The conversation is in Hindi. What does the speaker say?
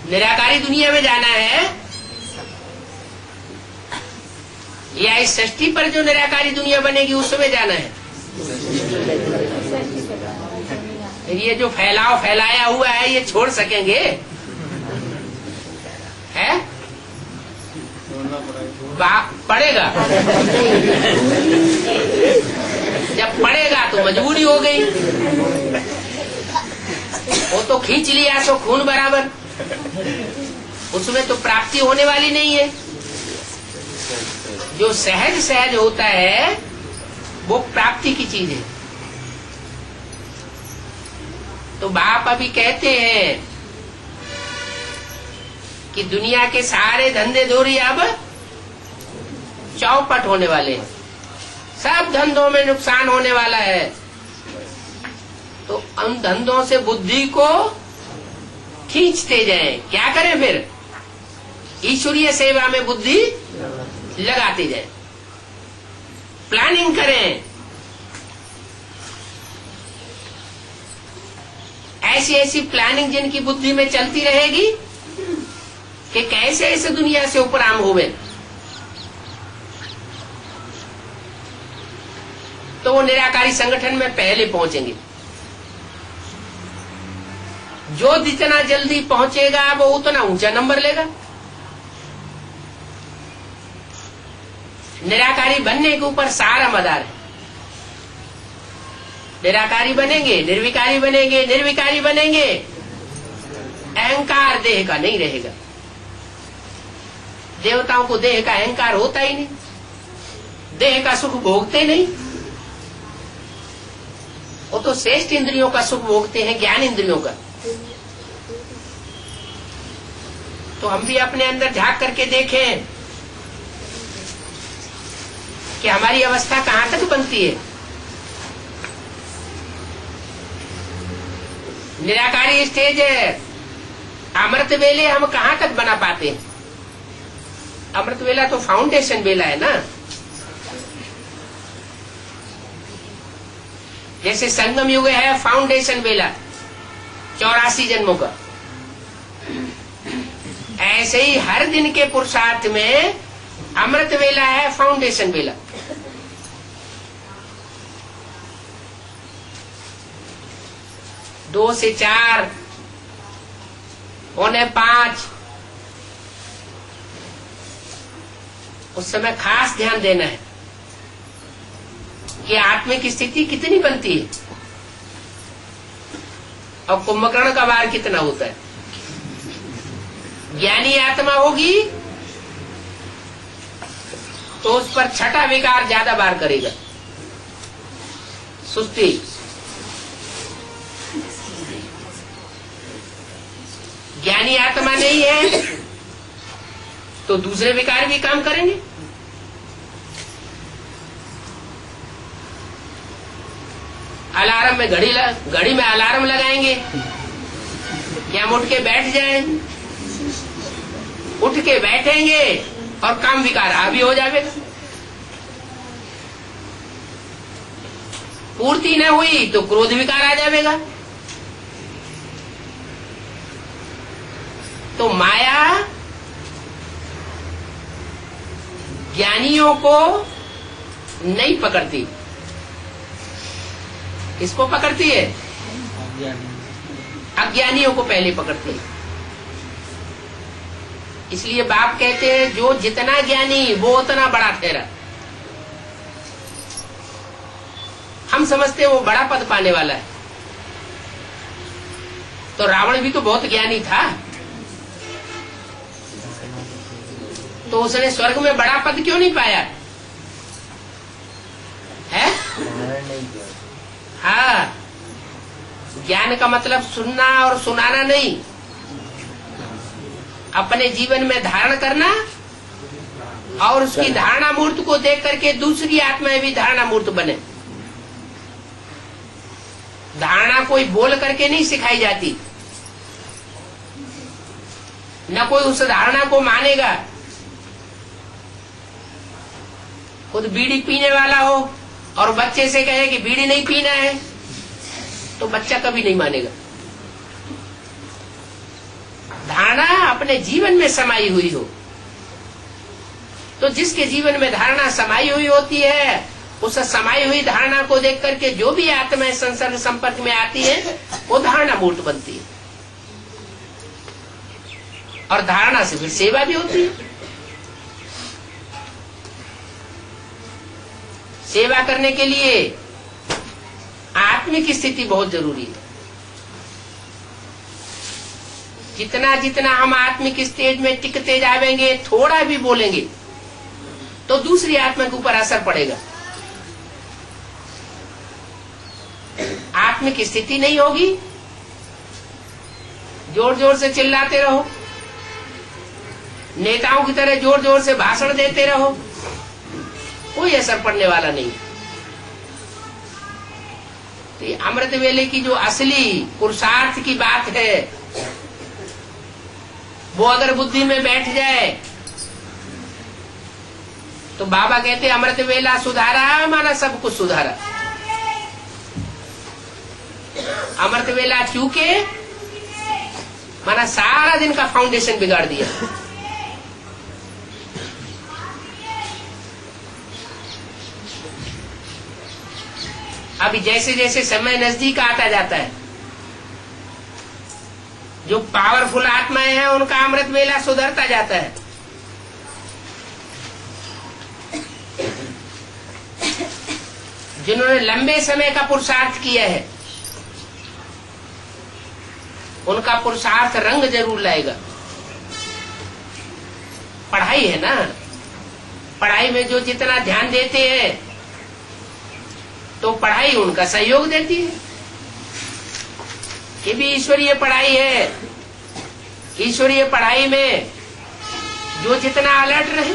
निराकारी दुनिया में जाना है या इस सृष्टि पर जो निराकारी दुनिया बनेगी उसमें जाना है? फिर ये जो फैलाया हुआ है ये छोड़ सकेंगे? है पड़ेगा। जब पड़ेगा तो मजबूरी हो गई, वो तो खींच लिया सो खून बराबर, उसमें तो प्राप्ति होने वाली नहीं है। जो सहज सहज होता है वो प्राप्ति की चीज है। तो बाप अभी कहते हैं कि दुनिया के सारे धंधे धोरी अब चौपट होने वाले हैं, सब धंधों में नुकसान होने वाला है। तो उन धंधों से बुद्धि को खींचते जाएं। क्या करें फिर? ईश्वरीय सेवा में बुद्धि लगाते जाएं, प्लानिंग करें। ऐसी ऐसी प्लानिंग जिनकी बुद्धि में चलती रहेगी कि कैसे इस दुनिया से उपराम हुए, तो वो निराकारी संगठन में पहले पहुंचेंगे। जो जितना जल्दी पहुंचेगा वो उतना ऊंचा नंबर लेगा। निराकारी बनने के ऊपर सारा मदार है। निराकारी बनेंगे, निर्विकारी बनेंगे, निर्विकारी बनेंगे, अहंकार देह का नहीं रहेगा। देवताओं को देह का अहंकार होता ही नहीं, देह का सुख भोगते नहीं। वो तो श्रेष्ठ इंद्रियों का सुख भोगते हैं, ज्ञान इंद्रियों का। तो हम भी अपने अंदर झांक करके देखें कि हमारी अवस्था कहां तक बनती है। निराकारी स्टेज है, अमृत वेले हम कहां तक बना पाते हैं? अमृत वेला तो फाउंडेशन वेला है ना। जैसे संगम युग है फाउंडेशन वेला 84 जन्मों का, ऐसे ही हर दिन के पुरुषार्थ में अमृत वेला है फाउंडेशन वेला। दो से 4 पौने 5 उस समय खास ध्यान देना है कि आत्मिक स्थिति कितनी बनती है और कुंभकर्ण का वार कितना होता है। ज्ञानी आत्मा होगी तो उस पर छठा विकार ज्यादा बार करेगा, सुस्ती। ज्ञानी आत्मा नहीं है तो दूसरे विकार भी काम करेंगे। अलार्म में घड़ी में अलार्म लगाएंगे कि हम उठ के बैठ जाएं, उठ के बैठेंगे और काम विकार हावी हो जाएगा। पूर्ति न हुई तो क्रोध विकार आ जाएगा। तो माया ज्ञानियों को नहीं पकड़ती, किसको पकड़ती है? अज्ञानियों को पहले पकड़ती है। इसलिए बाप कहते हैं जो जितना ज्ञानी वो उतना बड़ा ठहरा। हम समझते हैं वो बड़ा पद पाने वाला है, तो रावण भी तो बहुत ज्ञानी था, तो उसने स्वर्ग में बड़ा पद क्यों नहीं पाया है? हाँ, ज्ञान का मतलब सुनना और सुनाना नहीं, अपने जीवन में धारण करना और उसकी धारणा मूर्त को देख करके दूसरी आत्माएं भी धारणा मूर्त बने। धारणा कोई बोल करके नहीं सिखाई जाती, न कोई उस धारणा को मानेगा। खुद बीड़ी पीने वाला हो और बच्चे से कहे कि बीड़ी नहीं पीना है तो बच्चा कभी नहीं मानेगा। धारणा अपने जीवन में समाई हुई हो। तो जिसके जीवन में धारणा समाई हुई होती है, उस समाई हुई धारणा को देख करके जो भी आत्माएं संसर्ग संपर्क में आती है, वो धारणा मूर्त बनती है। और धारणा से फिर सेवा भी होती है। सेवा करने के लिए आत्मिक स्थिति बहुत जरूरी है। जितना जितना हम आत्मिक स्टेज में टिकते जाएंगे, थोड़ा भी बोलेंगे तो दूसरी आत्मा के ऊपर असर पड़ेगा। आत्मिक स्थिति नहीं होगी, जोर जोर से चिल्लाते रहो, नेताओं की तरह जोर जोर से भाषण देते रहो, कोई असर पड़ने वाला नहीं। तो ये अमृत वेले की जो असली पुरुषार्थ की बात है, वो अगर बुद्धि में बैठ जाए तो बाबा कहते अमृत वेला सुधारा माना सब कुछ सुधारा। अमृत वेला चूके माना सारा दिन का फाउंडेशन बिगाड़ दिया। अभी जैसे जैसे समय नजदीक आता जाता है, जो पावरफुल आत्माएं हैं उनका अमृत वेला सुधरता जाता है। जिन्होंने लंबे समय का पुरुषार्थ किया है, उनका पुरुषार्थ रंग जरूर लाएगा। पढ़ाई है ना, पढ़ाई में जो जितना ध्यान देते हैं तो पढ़ाई उनका सहयोग देती है। ये भी ईश्वरीय पढ़ाई है। ईश्वरीय पढ़ाई में जो जितना अलर्ट रहे,